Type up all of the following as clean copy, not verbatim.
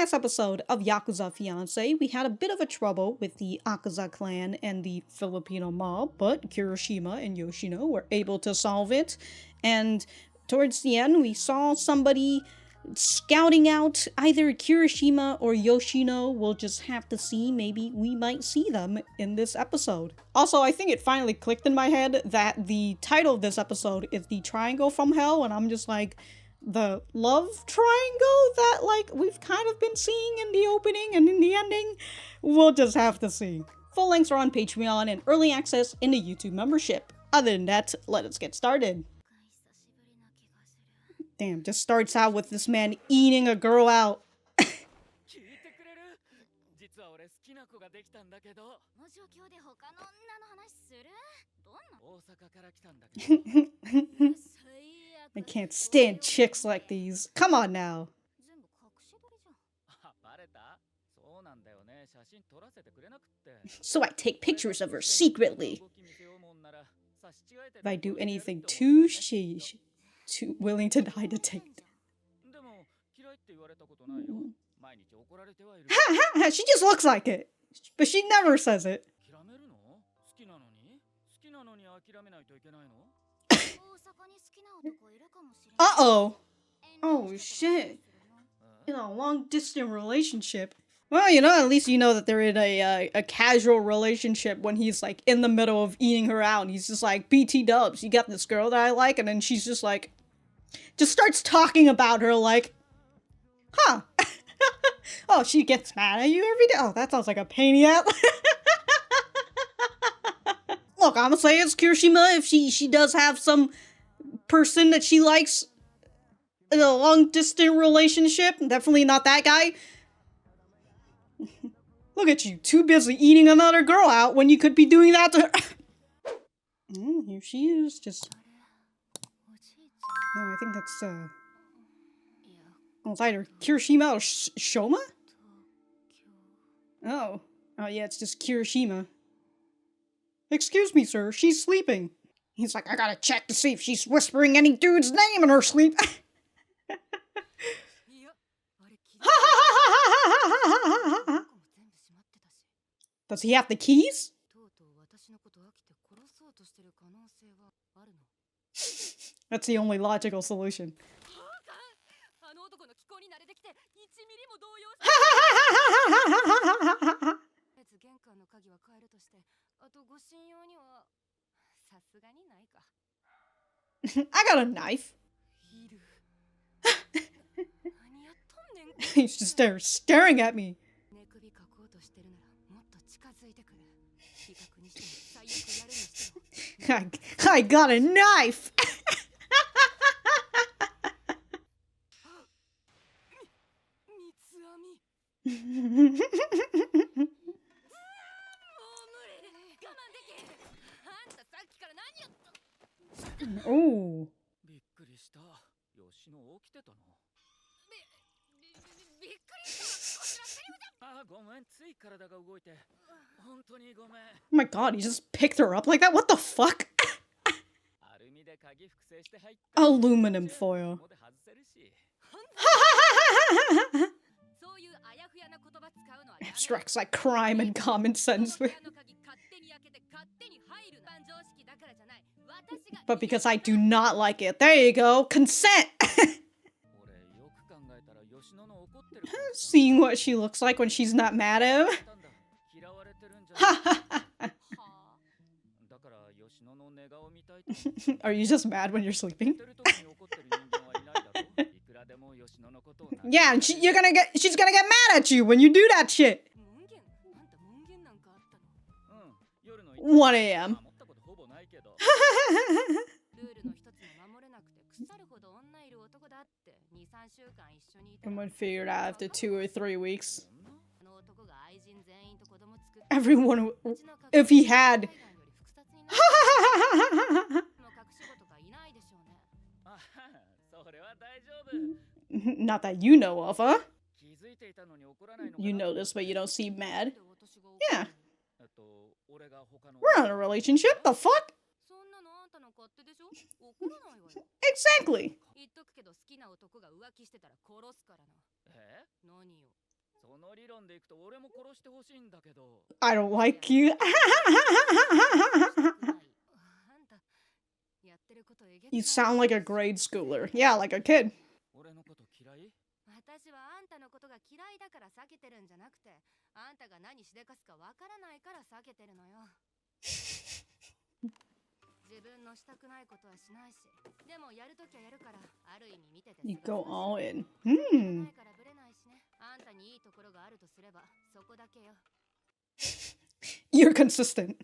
last episode of Yakuza Fiancé, we had a bit of a trouble with the Yakuza clan and the Filipino mob, but Kirishima and Yoshino were able to solve it. And towards the end, we saw somebody scouting out either Kirishima or Yoshino. We'll just have to see. Maybe we might see them in this episode. Also, I think it finally clicked in my head that the title of this episode is The Triangle from Hell, and I'm just like, the love triangle that, like, we've kind of been seeing in the opening and in the ending? We'll just have to see. Full links are on Patreon and early access in the YouTube membership. Other than that, let us get started. Damn, just starts out with this man eating a girl out. I can't stand chicks like these. Come on now. So I take pictures of her secretly. If I do anything too willing to die to take them. She just looks like it, but she never says it. Uh-oh. Oh, shit. In a long-distance relationship. Well, you know, at least you know that they're in a casual relationship when he's, like, in the middle of eating her out. And he's just like, BT dubs, you got this girl that I like? And then she's just like, just starts talking about her like, huh. Oh, she gets mad at you every day? Oh, that sounds like a pain in the ass. Look, I'm gonna say it's Kirishima if she does have some person that she likes in a long-distance relationship. Definitely not that guy. Look at you, too busy eating another girl out when you could be doing that to her. Here she is, just... No, I think that's, well, it's either Kirishima or Shoma? Oh. Oh, yeah, it's just Kirishima. Excuse me, sir, she's sleeping. He's like, I gotta check to see if she's whispering any dude's name in her sleep. Does he have the keys? That's the only logical solution. I got a knife. He's just there staring at me. I got a knife. Oh. Oh my god, he just picked her up like that? What the fuck? Aluminum foil. Abstracts like crime and common sense. But because I do not like it. There you go. Consent! Seeing what she looks like when she's not mad at him. Are you just mad when you're sleeping? Yeah, and she's gonna get mad at you when you do that shit. 1 a.m. Someone figured out after 2 or 3 weeks. Everyone, if he had. Not that you know of, huh? You know this, but you don't seem mad. Yeah. We're in a relationship, the fuck? Exactly. I don't like you. You sound like a grade schooler. Yeah, like a kid. You go all in. You're consistent.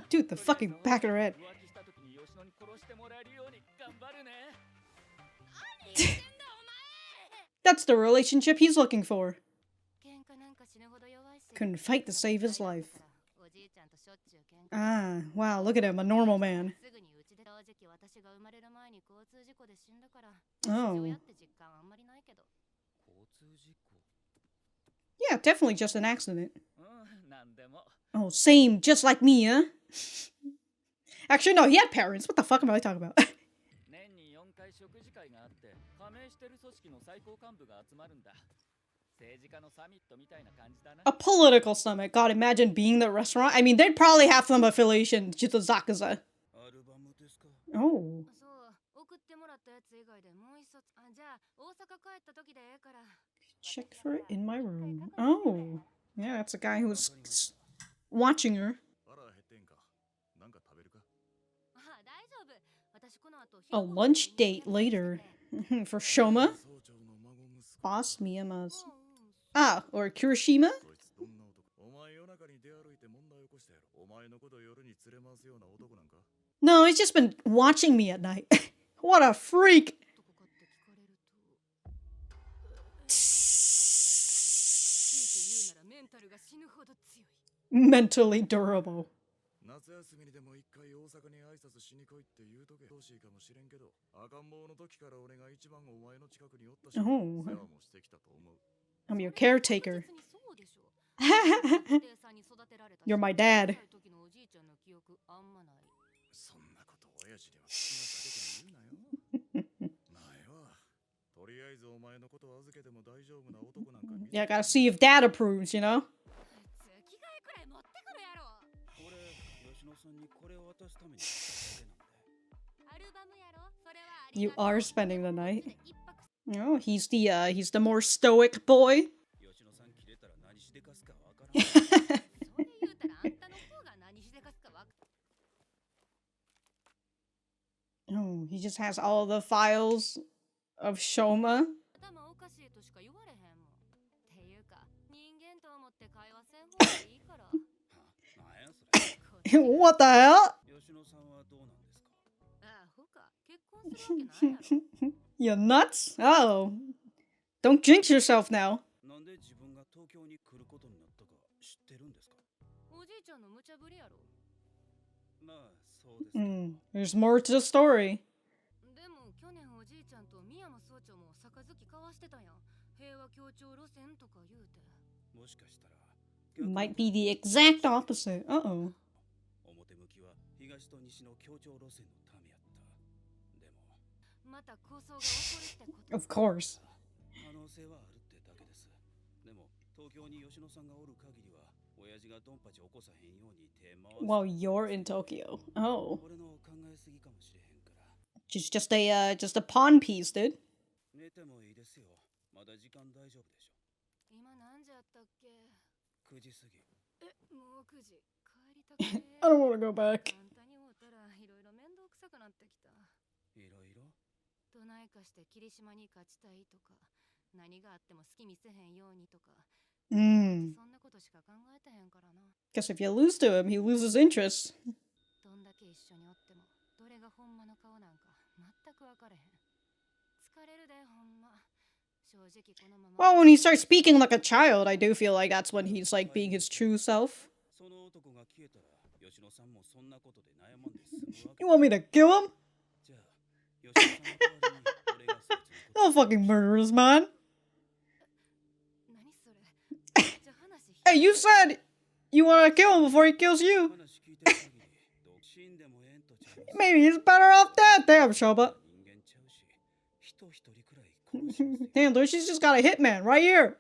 Dude, the fucking back of her head. That's the relationship he's looking for. Couldn't fight to save his life. Ah, wow, look at him, a normal man. Oh. Yeah, definitely just an accident. Oh, same, just like me, huh? Actually, no, he had parents. What the fuck am I talking about? A political summit. God, imagine being the restaurant. I mean, they'd probably have some affiliation to the Yakuza. Oh. Check for it in my room. Oh. Yeah, that's a guy who's watching her. A lunch date later. For Shoma? Boss Miyama's. Ah, or Kirishima? No, he's just been watching me at night. What a freak! Mentally durable. Oh. I'm your caretaker. You're my dad. Yeah, I gotta see if dad approves, you know? You are spending the night. Oh, he's the more stoic boy. Oh, he just has all the files of Shoma. What the hell? You're nuts? Oh. Don't jinx yourself now. There's more to the story. Might be the exact opposite. Uh-oh. Of course. While you're in Tokyo. Oh. She's just a pawn piece, dude. I don't want to go back. Guess if you lose to him, he loses interest. Well, when he starts speaking like a child, I do feel like that's when he's like being his true self. You want me to kill him? No fucking murderers, man. Hey, you said you want to kill him before he kills you. Maybe he's better off dead. Damn, Shoma. Damn, dude, she's just got a hitman right here.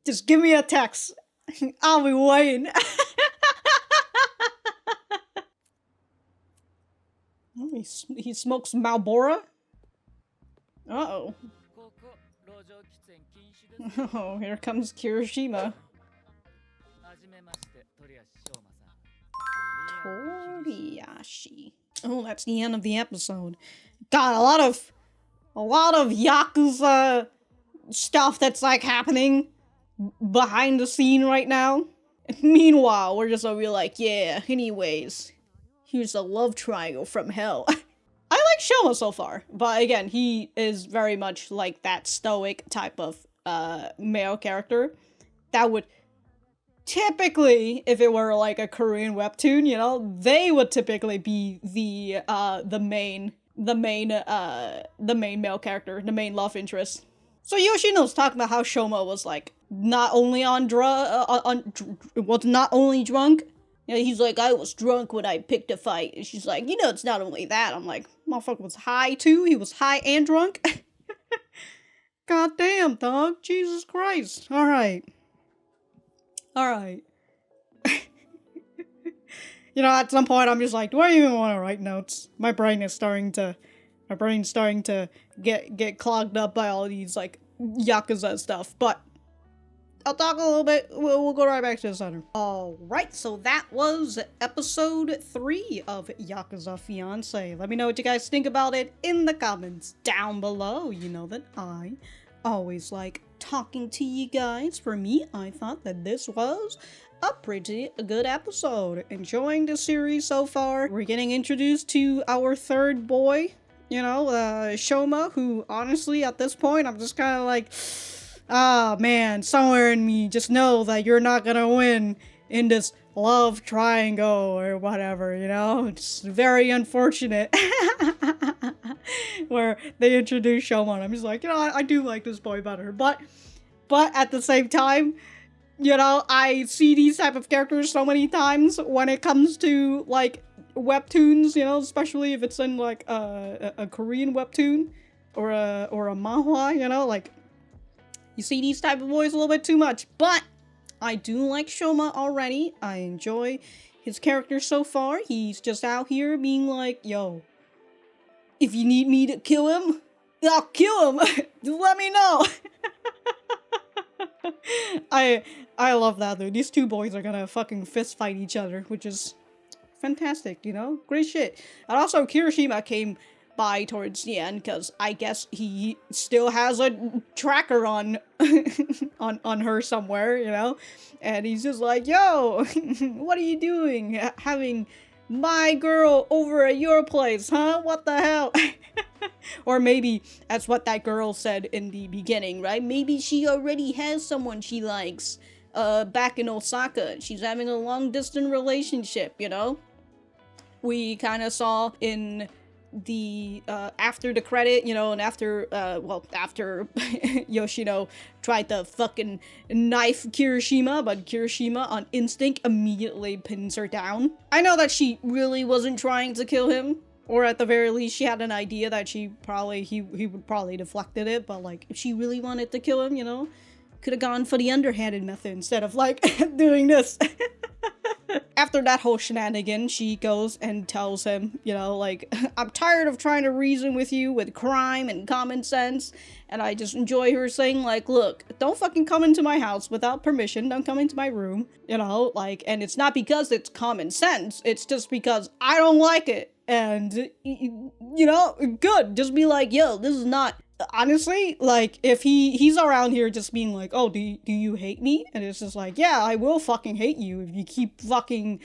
Just give me a text. I'll be waiting. Oh, he smokes Marlboro? Uh-oh. Oh, here comes Kirishima. Toriyashi. Oh, that's the end of the episode. God, a lot of Yakuza stuff that's like happening behind the scene right now. Meanwhile, we're just gonna be like, yeah, anyways, here's a love triangle from hell. I like Shoma so far, but again, he is very much like that stoic type of male character that would typically, if it were like a Korean webtoon, you know, they would typically be the main male character, the main love interest. So Yoshino's talking about how Shoma was like not only was not only drunk. You know, he's like, I was drunk when I picked a fight. And she's like, you know, it's not only that. I'm like, motherfucker was high too. He was high and drunk. God damn, dog. Jesus Christ. All right. You know, at some point I'm just like, do I even want to write notes? My brain's starting to get clogged up by all these like Yakuza stuff, but I'll talk a little bit. We'll go right back to the center. Alright, so that was episode 3 of Yakuza Fiancé. Let me know what you guys think about it in the comments down below. You know that I always like talking to you guys. For me, I thought that this was a pretty good episode. Enjoying the series so far. We're getting introduced to our third boy, you know, Shoma, who honestly at this point I'm just kind of like, ah, man, somewhere in me just know that you're not gonna win in this love triangle or whatever, you know? It's very unfortunate. Where they introduce Shoma, I'm just like, you know, I do like this boy better. But at the same time, you know, I see these type of characters so many times when it comes to, like, webtoons, you know, especially if it's in, like, a Korean webtoon or a manhwa, you know, like, you see these type of boys a little bit too much, but I do like Shoma already. I enjoy his character so far. He's just out here being like, yo, if you need me to kill him, I'll kill him. Just let me know. I love that, dude. These two boys are gonna fucking fist fight each other, which is fantastic, you know? Great shit. And also, Kirishima came by towards the end because I guess he still has a tracker on on her somewhere, you know, and he's just like, yo, what are you doing having my girl over at your place, huh? What the hell? Or maybe that's what that girl said in the beginning, right? Maybe she already has someone she likes back in Osaka. She's having a long distance relationship, you know. We kind of saw in the after the credit, you know, and after after Yoshino tried to fucking knife Kirishima, but Kirishima on instinct immediately pins her down. I know that she really wasn't trying to kill him, or at the very least she had an idea that he would probably deflected it, but like if she really wanted to kill him, you know, could have gone for the underhanded method instead of like doing this. After that whole shenanigan, she goes and tells him, you know, like, I'm tired of trying to reason with you with crime and common sense. And I just enjoy her saying, like, look, don't fucking come into my house without permission. Don't come into my room, you know, like, and it's not because it's common sense. It's just because I don't like it. And, you know, good. Just be like, yo, this is not... Honestly, like, if he's around here just being like, oh, do you hate me? And it's just like, yeah, I will fucking hate you if you keep fucking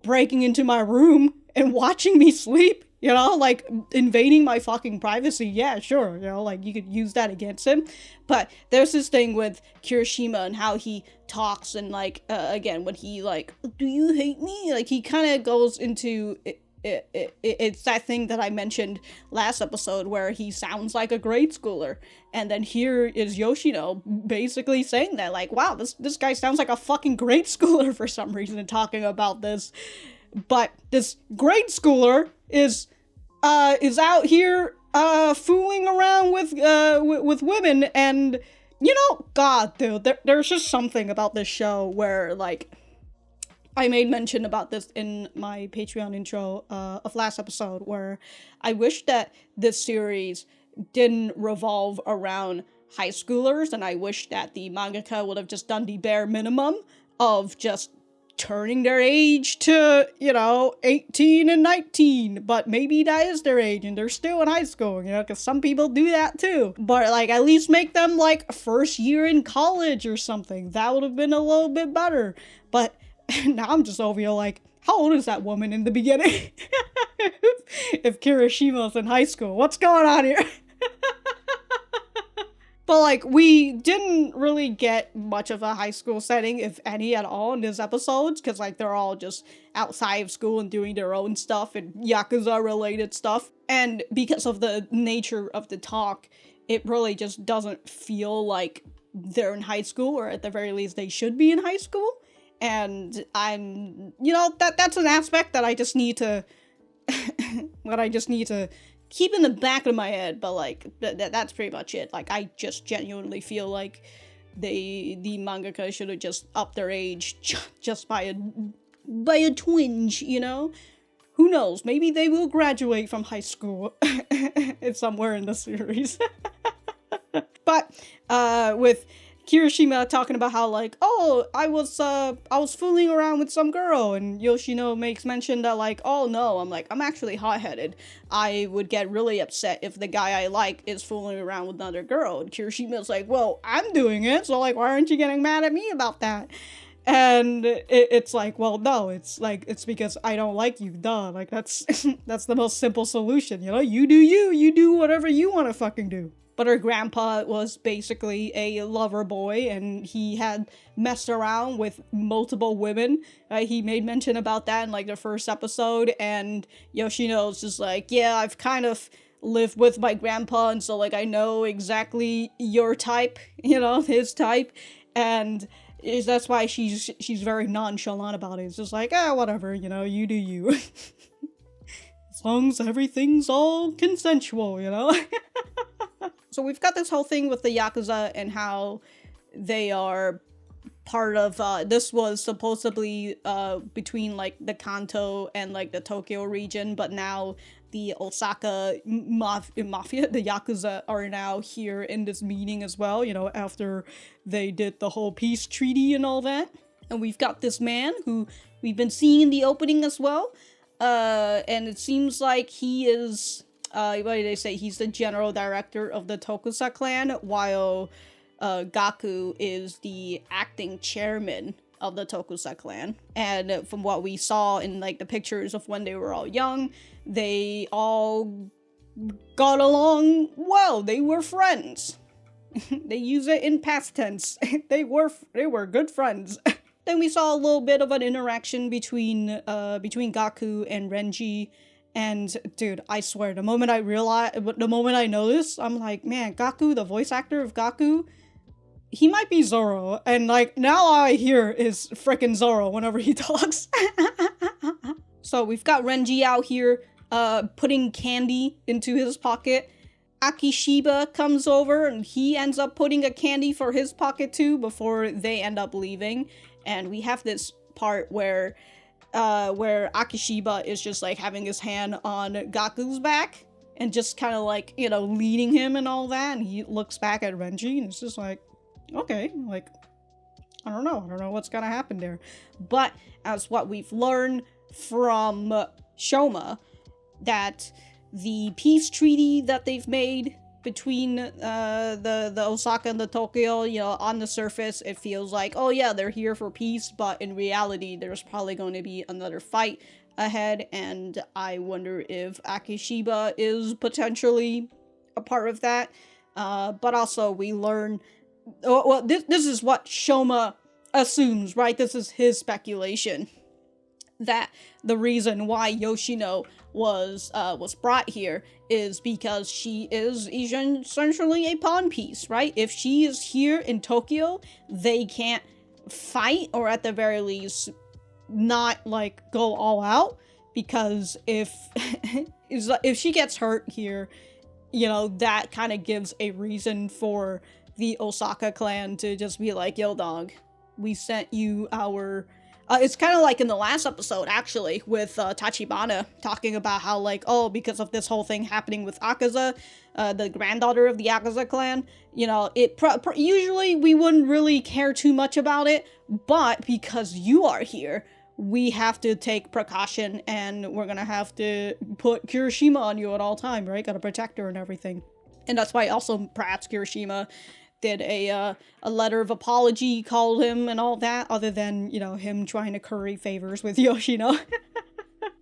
breaking into my room and watching me sleep, you know, like, invading my fucking privacy. Yeah, sure, you know, like, you could use that against him. But there's this thing with Kirishima and how he talks and, like, again, when he, like, do you hate me? Like, he kind of goes into it's that thing that I mentioned last episode where he sounds like a grade schooler, and then here is Yoshino basically saying that, like, wow, this guy sounds like a fucking grade schooler for some reason talking about this. But this grade schooler is out here fooling around with women, and God, dude, there's just something about this show where, like, I made mention about this in my Patreon intro of last episode, where I wish that this series didn't revolve around high schoolers, and I wish that the mangaka would have just done the bare minimum of just turning their age to, 18 and 19, but maybe that is their age and they're still in high school, because some people do that too. But, like, at least make them, like, first year in college or something. That would have been a little bit better. But now I'm just over here like, how old is that woman in the beginning? If Kirishima's in high school, what's going on here? But, like, we didn't really get much of a high school setting, if any at all, in these episodes, because, like, they're all just outside of school and doing their own stuff and Yakuza-related stuff. And because of the nature of the talk, it really just doesn't feel like they're in high school, or at the very least, they should be in high school. And I'm, that's an aspect that I just need to, keep in the back of my head, but, like, that's pretty much it. Like, I just genuinely feel like the mangaka should have just upped their age just by a twinge, Who knows? Maybe they will graduate from high school. It's somewhere in the series. But, with Kirishima talking about how, like, oh, I was fooling around with some girl, and Yoshino makes mention that, like, oh no, I'm actually hot-headed. I would get really upset if the guy I like is fooling around with another girl. And Kirishima's like, well, I'm doing it, so, like, why aren't you getting mad at me about that? And it's like, well, no, it's because I don't like you, duh. Like, that's the most simple solution, you do whatever you want to fucking do. But her grandpa was basically a lover boy, and he had messed around with multiple women. He made mention about that in, like, the first episode, and Yoshino's just like, yeah, I've kind of lived with my grandpa, and so, like, I know exactly your type, his type, and that's why she's very nonchalant about it. It's just like, whatever, you do you. As long as everything's all consensual, So we've got this whole thing with the Yakuza and how they are part of, this was supposedly, between, like, the Kanto and, like, the Tokyo region, but now the Osaka mafia, the Yakuza, are now here in this meeting as well, after they did the whole peace treaty and all that. And we've got this man who we've been seeing in the opening as well, and it seems like he is... what do they say? He's the general director of the Tokusa clan, while Gaku is the acting chairman of the Tokusa clan. And from what we saw in, like, the pictures of when they were all young, they all got along well. They were friends. They use it in past tense. They were good friends. Then we saw a little bit of an interaction between Gaku and Renji. And, dude, I swear, the moment I noticed, I'm like, man, Gaku, the voice actor of Gaku, he might be Zoro. And, like, now all I hear is frickin' Zoro whenever he talks. So we've got Renji out here, putting candy into his pocket. Akishiba comes over, and he ends up putting a candy for his pocket too, before they end up leaving. And we have this part where Akishiba is just, like, having his hand on Gaku's back and just kind of, like, leading him and all that, and he looks back at Renji and it's just like, okay, like, I don't know what's gonna happen there. But as what we've learned from Shoma, that the peace treaty that they've made between the Osaka and the Tokyo, on the surface, it feels like, oh yeah, they're here for peace, but in reality, there's probably going to be another fight ahead, and I wonder if Akishiba is potentially a part of that. But also, we learn, this is what Shoma assumes, right? This is his speculation, that the reason why Yoshino was brought here is because she is essentially a pawn piece, right? If she is here in Tokyo, they can't fight, or at the very least not like go all out, because if if she gets hurt here, you know, that kind of gives a reason for the Osaka clan to just be like, yo dog, we sent you our it's kind of like in the last episode, actually, with Tachibana talking about how, like, oh, because of this whole thing happening with Akaza, the granddaughter of the Yakuza clan, you know, usually we wouldn't really care too much about it, but because you are here, we have to take precaution, and we're gonna have to put Kirishima on you at all time, right? Gotta protect her and everything. And that's why also perhaps Kirishima did a letter of apology, called him and all that, other than, you know, him trying to curry favors with Yoshino.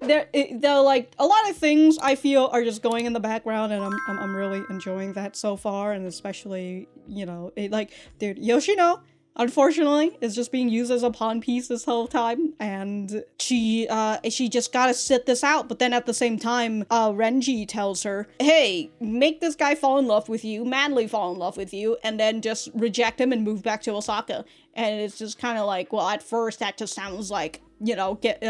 Though, like, a lot of things I feel are just going in the background, and I'm really enjoying that so far, and especially, you know, like, dude, Yoshino, unfortunately, is just being used as a pawn piece this whole time, and she just gotta sit this out. But then at the same time, Renji tells her, hey, make this guy fall in love with you, madly fall in love with you, and then just reject him and move back to Osaka. And it's just kind of like, well, at first that just sounds like, you know, get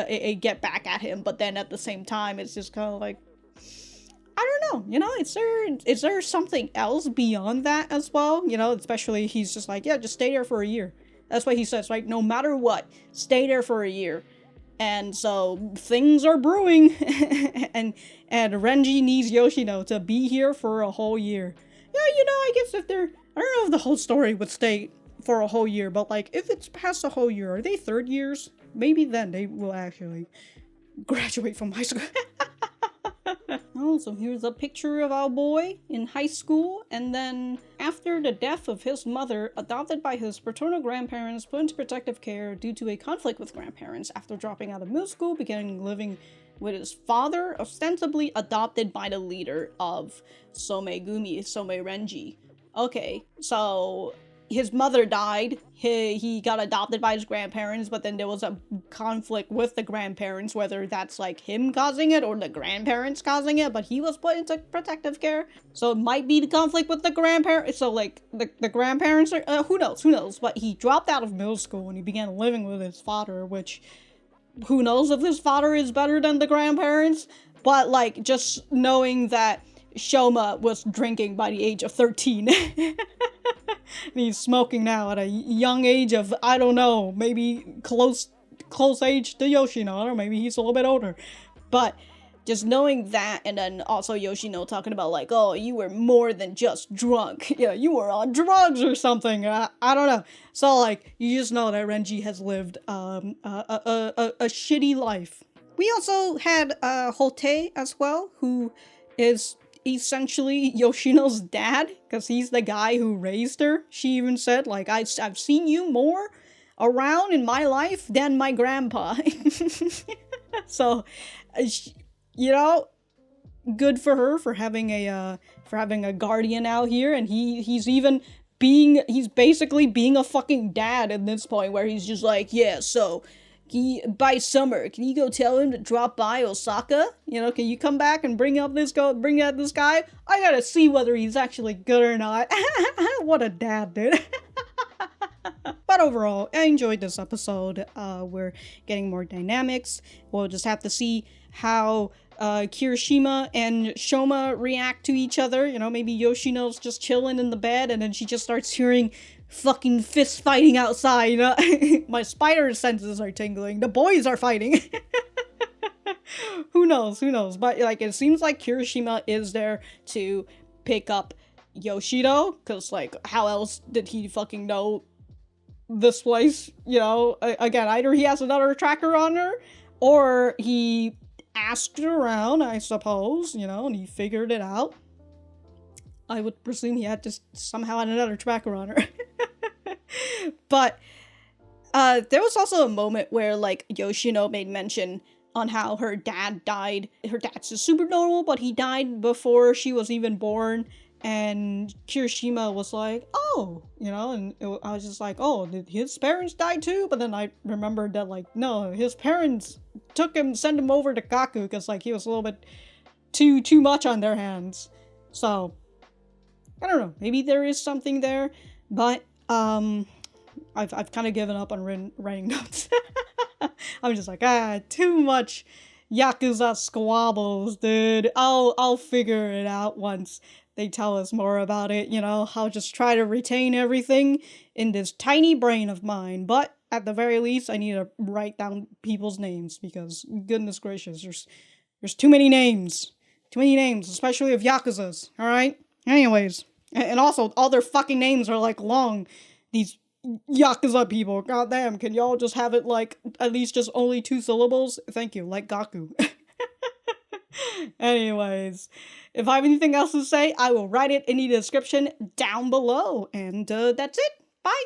back at him, but then at the same time, it's just kind of like, I don't know, you know, is there something else beyond that as well? You know, especially he's just like, yeah, just stay there for a year. That's what he says, right? No matter what, stay there for a year. And so things are brewing, and Renji needs Yoshino to be here for a whole year. Yeah, you know, I guess if they're, I don't know if the whole story would stay for a whole year, but like if it's past a whole year, are they third years? Maybe then they will actually graduate from high school. Oh, so here's a picture of our boy in high school, and then after the death of his mother, adopted by his paternal grandparents, put into protective care due to a conflict with grandparents. After dropping out of middle school, began living with his father, ostensibly adopted by the leader of Some Renji. Okay, so his mother died, he got adopted by his grandparents, but then there was a conflict with the grandparents, whether that's like him causing it or the grandparents causing it, but he was put into protective care. So it might be the conflict with the grandparents, so like the grandparents are, who knows, but he dropped out of middle school and he began living with his father, which, who knows if his father is better than the grandparents, but like just knowing that Shoma was drinking by the age of 13. And he's smoking now at a young age of, I don't know, maybe close age to Yoshino. I don't know, maybe he's a little bit older. But just knowing that, and then also Yoshino talking about like, oh, you were more than just drunk. Yeah, you were on drugs or something. I don't know. So like, you just know that Renji has lived a shitty life. We also had Hotei as well, who is essentially Yoshino's dad, because he's the guy who raised her. She even said, like, I've seen you more around in my life than my grandpa. So, you know, good for her for having a guardian out here, and he's basically being a fucking dad at this point, where he's just like, yeah, so by summer, can you go tell him to drop by Osaka? You know, can you come back and bring out this guy? I gotta see whether he's actually good or not. What a dad, dude. But overall, I enjoyed this episode. We're getting more dynamics. We'll just have to see how Kirishima and Shoma react to each other. You know, maybe Yoshino's just chilling in the bed, and then she just starts hearing fucking fist fighting outside, you know? My spider senses are tingling. The boys are fighting. Who knows? But like, it seems like Kirishima is there to pick up Yoshino, because like, how else did he fucking know this place? You know, again, either he has another tracker on her, or he asked around, I suppose, you know, and he figured it out. I would presume he had just somehow had another tracker on her. But there was also a moment where like Yoshino made mention on how her dad died. Her dad's just super normal, but he died before she was even born. And Kirishima was like, oh, you know, and I was just like, oh, did his parents die too? But then I remembered that, like, no, his parents send him over to Kaku because like he was a little bit too much on their hands. So I don't know. Maybe there is something there, but I've kind of given up on writing notes. I'm just like, too much Yakuza squabbles, dude. I'll figure it out once they tell us more about it, you know. I'll just try to retain everything in this tiny brain of mine, but at the very least, I need to write down people's names because, goodness gracious, there's too many names. Too many names, especially of Yakuzas, alright? Anyways, and also, all their fucking names are, like, long. These Yakuza people, goddamn, can y'all just have it, like, at least just only 2 syllables? Thank you, like Gaku. Anyways, if I have anything else to say, I will write it in the description down below. And that's it. Bye!